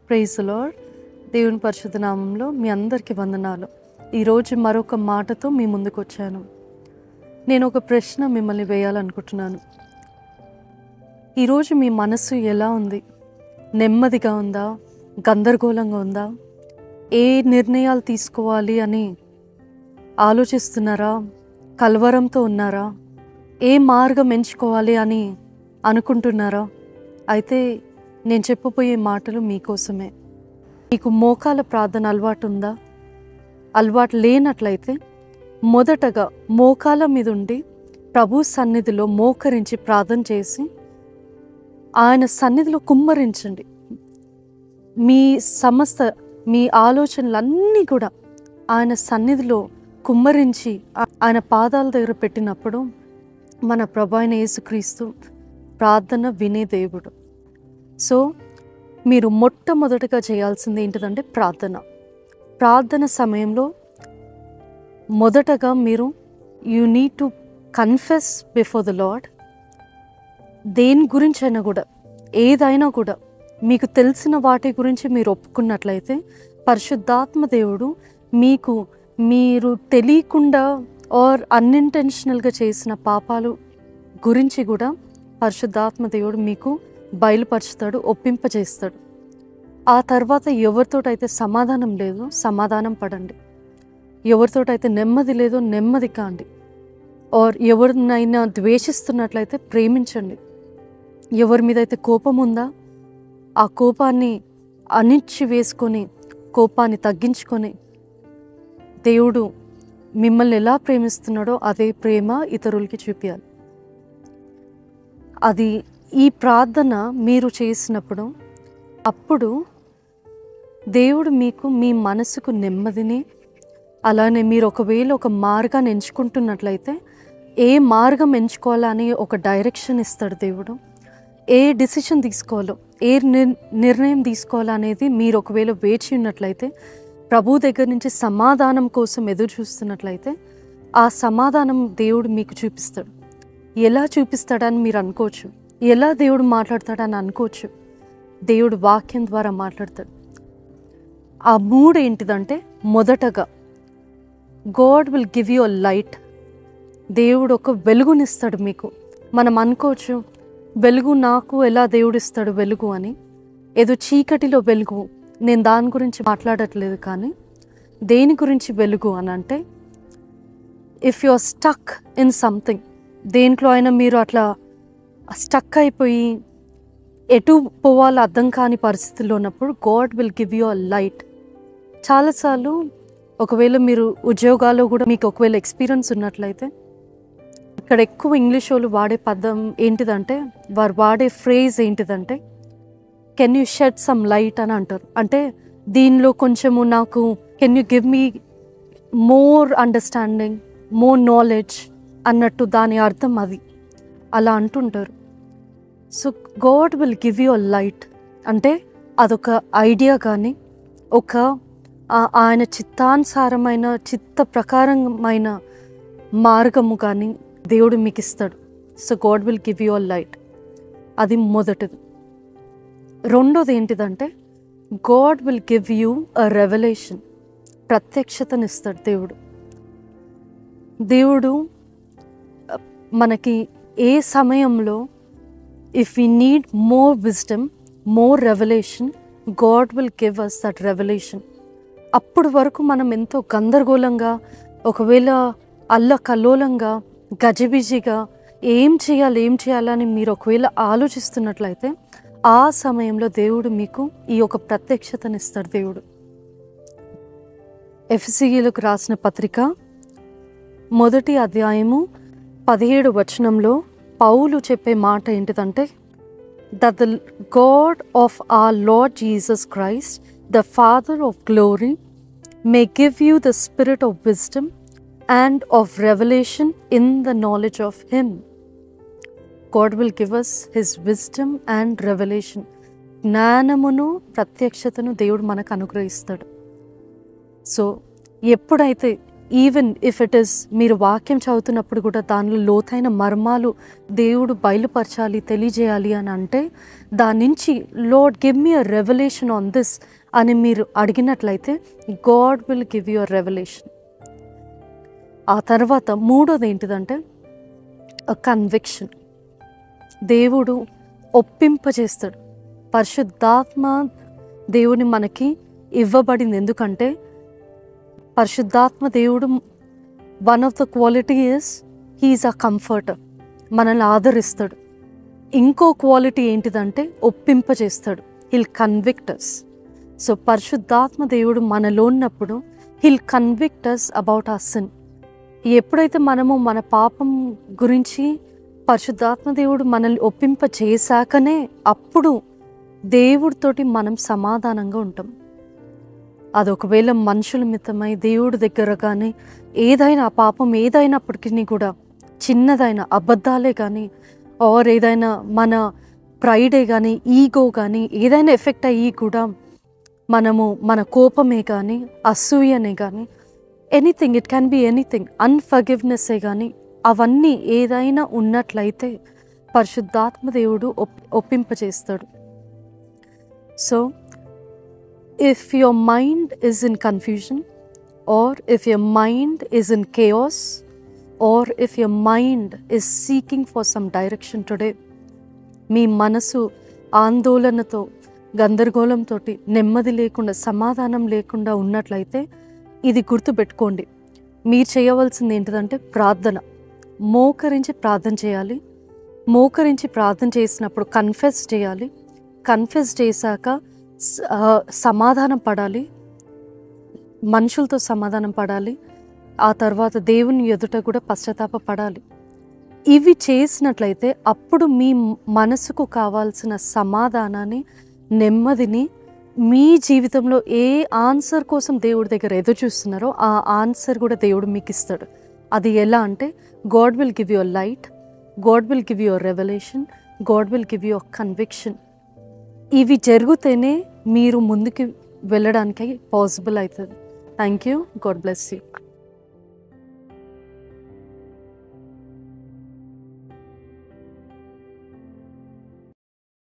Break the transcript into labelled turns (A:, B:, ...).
A: Praise the lord. దేవుని పరిశుద్ధ నామంలో మీ అందరికీ వందనాలు. ఈరోజు మరొక మాటతో మీ ముందుకు వచ్చాను. నేను ఒక ప్రశ్న మిమ్మల్ని వేయాలనుకుంటున్నాను. ఈరోజు మీ మనసు ఎలా ఉంది? నెమ్మదిగా ఉందా? గందరగోళంగా ఉందా? ఏ నిర్ణయాలు తీసుకోవాలి అని ఆలోచిస్తున్నారా? కలవరంతో ఉన్నారా? ఏ మార్గం ఎంచుకోవాలి అని అనుకుంటున్నారా? అయితే నేను చెప్పబోయే మాటలు మీకోసమే. మీకు మోకాల ప్రార్థన అలవాటు ఉందా? అలవాటు లేనట్లయితే మొదటగా మోకాల మీద ఉండి ప్రభు సన్నిధిలో మోకరించి ప్రార్థన చేసి ఆయన సన్నిధిలో కుమ్మరించండి. మీ ఆలోచనలన్నీ కూడా ఆయన సన్నిధిలో కుమ్మరించి ఆయన పాదాల దగ్గర పెట్టినప్పుడు మన ప్రభు అయిన యేసుక్రీస్తు ప్రార్థన వినే దేవుడు. సో మీరు మొట్టమొదటిగా చేయాల్సింది ఏంటిదంటే ప్రార్థన సమయంలో మొదటగా మీరు you need to confess before the lord. దేని గురించైనా కూడా, ఏదైనా కూడా మీకు తెలిసిన వాటి గురించి మీరు ఒప్పుకున్నట్లయితే పరిశుద్ధాత్మ దేవుడు మీరు తెలియకుండా ఆర్ అన్ఇంటెన్షనల్గా చేసిన పాపాలు గురించి కూడా పరిశుద్ధాత్మ దేవుడు మీకు బయలుపరుచుతాడు, ఒప్పింపజేస్తాడు. ఆ తర్వాత ఎవరితోటైతే సమాధానం లేదో సమాధానం పడండి, ఎవరితోటైతే నెమ్మది లేదో నెమ్మది కాండి, ఆర్ ఎవరినైనా ద్వేషిస్తున్నట్లయితే ప్రేమించండి. ఎవరి మీద అయితే కోపం ఉందా ఆ కోపాన్ని అణిచి వేసుకొని, కోపాన్ని తగ్గించుకొని, దేవుడు మిమ్మల్ని ఎలా ప్రేమిస్తున్నాడో అదే ప్రేమ ఇతరులకి చూపించాలి. అది ఈ ప్రార్థన మీరు చేసినప్పుడు అప్పుడు దేవుడు మీకు మీ మనసుకు నెమ్మదిని, అలానే మీరు ఒకవేళ ఒక మార్గాన్ని ఎంచుకుంటున్నట్లయితే ఏ మార్గం ఎంచుకోవాలని ఒక డైరెక్షన్ ఇస్తాడు దేవుడు. ఏ డిసిషన్ తీసుకోవాలో, ఏ నిర్ణయం తీసుకోవాలనేది మీరు ఒకవేళ వేచి ఉన్నట్లయితే, ప్రభు దగ్గర నుంచి సమాధానం కోసం ఎదురు చూస్తున్నట్లయితే ఆ సమాధానం దేవుడు మీకు చూపిస్తాడు. ఎలా చూపిస్తాడని మీరు అనుకోవచ్చు, ఎలా దేవుడు మాట్లాడతాడని అనుకోవచ్చు. దేవుడు వాక్యం ద్వారా మాట్లాడతాడు. ఆ మూడు ఏంటిదంటే, మొదటగా God will give you a light. దేవుడు ఒక వెలుగునిస్తాడు మీకు. మనం అనుకోవచ్చు, వెలుగు నాకు ఎలా దేవుడిస్తాడు వెలుగు అని. ఏదో చీకటిలో వెలుగు, నేను దాని గురించి మాట్లాడట్లేదు. కానీ దేని గురించి వెలుగు అని అంటే, if you are stuck in something, దేంట్లో అయినా మీరు అట్లా స్టక్ అయిపోయి ఎటు పోవాలో అర్థం కాని పరిస్థితుల్లో ఉన్నప్పుడు God will give you a light. చాలాసార్లు ఒకవేళ మీరు ఉద్యోగాల్లో కూడా మీకు ఒకవేళ ఎక్స్పీరియన్స్ ఉన్నట్లయితే, ఇక్కడ ఎక్కువ ఇంగ్లీష్ వాళ్ళు వాడే పదం ఏంటిదంటే, వారు వాడే ఫ్రేజ్ ఏంటిదంటే, can you shed some light అని అంటారు. అంటే దీనిలో కొంచెము నాకు, can you give me more understanding, more knowledge అన్నట్టు దాని అర్థం అది. అలా అంటుంటారు. So God will give you a light అంటే అదొక ఐడియా కానీ, ఒక ఆయన చిత్తానుసారమైన చిత్త ప్రకారమైన మార్గము కానీ దేవుడు మీకు ఇస్తాడు. So God will give you a light. అది మొదటిది. రెండోది ఏంటిదంటే, God will give you a revolution. ప్రత్యక్షతనిస్తాడు దేవుడు మనకి ఏ సమయంలో, if we need more wisdom, more revolution, God will give us that revolution. అప్పుడు వరకు మనం ఎంతో గందరగోళంగా, ఒకవేళ అల్లకల్లోలంగా, గజిబిజిగా ఏం చేయాలని మీరు ఒకవేళ ఆలోచిస్తున్నట్లయితే ఆ సమయంలో దేవుడు మీకు ఈ ఒక ప్రత్యక్షతనిస్తాడు. దేవుడు ఎఫెసీయులకు రాసిన పత్రిక 1వ అధ్యాయము 17వ వచనంలో పౌలు చెప్పే మాట ఏంటిదంటే, that the God of our Lord Jesus Christ, the Father of glory, may give you the spirit of wisdom and of revelation in the knowledge of Him. God will give us His wisdom and revelation. జ్ఞానమును ప్రత్యక్షతను దేవుడు మనకు అనుగ్రహిస్తాడు. So ఎప్పుడైతే even if it is మీరు వాక్యం చదువుతున్నప్పుడు కూడా దానిలో లోతైన మర్మాలు దేవుడు బయలుపరచాలి, తెలియజేయాలి అని అంటే దాని నుంచి Lord give me a revolution on this అని మీరు అడిగినట్లయితే God will give you a revolution. ఆ తర్వాత మూడోది ఏంటిదంటే అ కన్విక్షన్. దేవుడు ఒప్పింపజేస్తాడు. పరిశుద్ధాత్మ దేవుని మనకి ఇవ్వబడింది. ఎందుకంటే పరిశుద్ధాత్మ దేవుడు one of the quality is he is a comforter, మనల్ని ఆదరిస్తాడు. ఇంకో క్వాలిటీ ఏంటిదంటే ఒప్పింపజేస్తాడు. He'll convict us. సో పరిశుద్ధాత్మ దేవుడు మనలో ఉన్నప్పుడు he'll convict us about our sin. ఎప్పుడైతే మనము మన పాపం గురించి పరిశుద్ధాత్మ దేవుడు మనల్ని ఒప్పింపజేశాకనే అప్పుడు దేవుడితోటి మనం సమాధానంగా ఉంటాం. అది ఒకవేళ మనుషుల మితమై దేవుడి దగ్గర కానీ ఏదైనా పాపం ఏదైనప్పటికీ కూడా, చిన్నదైన అబద్ధాలే కానీ ఆర్ ఏదైనా మన ప్రైడే కానీ ఈగో కానీ ఏదైనా ఎఫెక్ట్ అయ్యి కూడా మనము మన కోపమే కానీ అసూయనే కానీ anything, it can be anything, అన్ఫర్గివ్నెస్సే కానీ అవన్నీ ఏదైనా ఉన్నట్లయితే పరిశుద్ధాత్మ దేవుడు ఒప్పింపజేస్తాడు. So if your mind is in confusion, or if your mind is in chaos, or if your mind is seeking for some direction today, మీ మనసు ఆందోళనతో గందరగోళంతో నెమ్మది లేకుండా సమాధానం లేకుండా ఉన్నట్లయితే ఇది గుర్తుపెట్టుకోండి. మీరు చేయవలసింది ఏంటిదంటే ప్రార్థన. మోకరించి ప్రార్థన చేయాలి. మోకరించి ప్రార్థన చేసినప్పుడు కన్ఫెస్ చేయాలి. కన్ఫెస్ చేశాక సమాధానం పడాలి, మనుషులతో సమాధానం పడాలి. ఆ తర్వాత దేవుని ఎదుట కూడా పశ్చాత్తాప పడాలి. ఇవి చేసినట్లయితే అప్పుడు మీ మనసుకు కావాల్సిన సమాధానాన్ని, నెమ్మదిని, మీ జీవితంలో ఏ ఆన్సర్ కోసం దేవుడి దగ్గర ఎదురు చూస్తున్నారో ఆ ఆన్సర్ కూడా దేవుడు మీకు ఇస్తాడు. అది ఎలా అంటే God will give you a light, God will give you a revolution, God will give you a conviction. ఇవి జరిగితేనే మీరు ముందుకు వెళ్ళడానికి పాసిబుల్ అవుతుంది. Thank you. God bless you.